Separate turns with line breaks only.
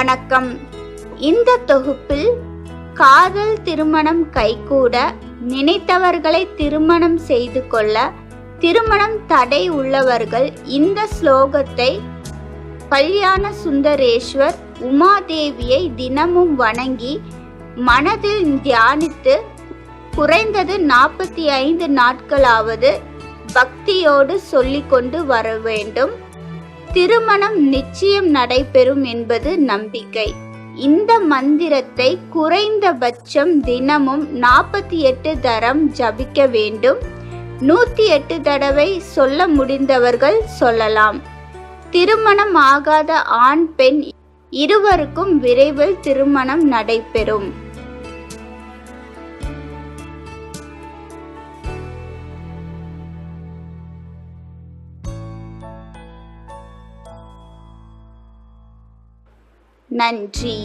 வணக்கம். இந்த தொகுப்பில் காதல் திருமணம் கைகூட நினைத்தவர்களை திருமணம் செய்து கொள்ள திருமணம் தடை உள்ளவர்கள் இந்த ஸ்லோகத்தை கல்யாண சுந்தரேஸ்வர் உமாதேவியை தினமும் வணங்கி மனதில் தியானித்து குறைந்தது 45 நாட்களாவது பக்தியோடு சொல்லிக்கொண்டு வர வேண்டும். திருமணம் நிச்சயம் நடைபெறும் என்பது நம்பிக்கை. இந்த மந்திரத்தை குறைந்தபட்சம் தினமும் 48 தரம் ஜபிக்க வேண்டும். 108 தடவை சொல்ல முடிந்தவர்கள் சொல்லலாம். திருமணம் ஆகாத ஆண் பெண் இருவருக்கும் விரைவில் திருமணம் நடைபெறும். நன்றி.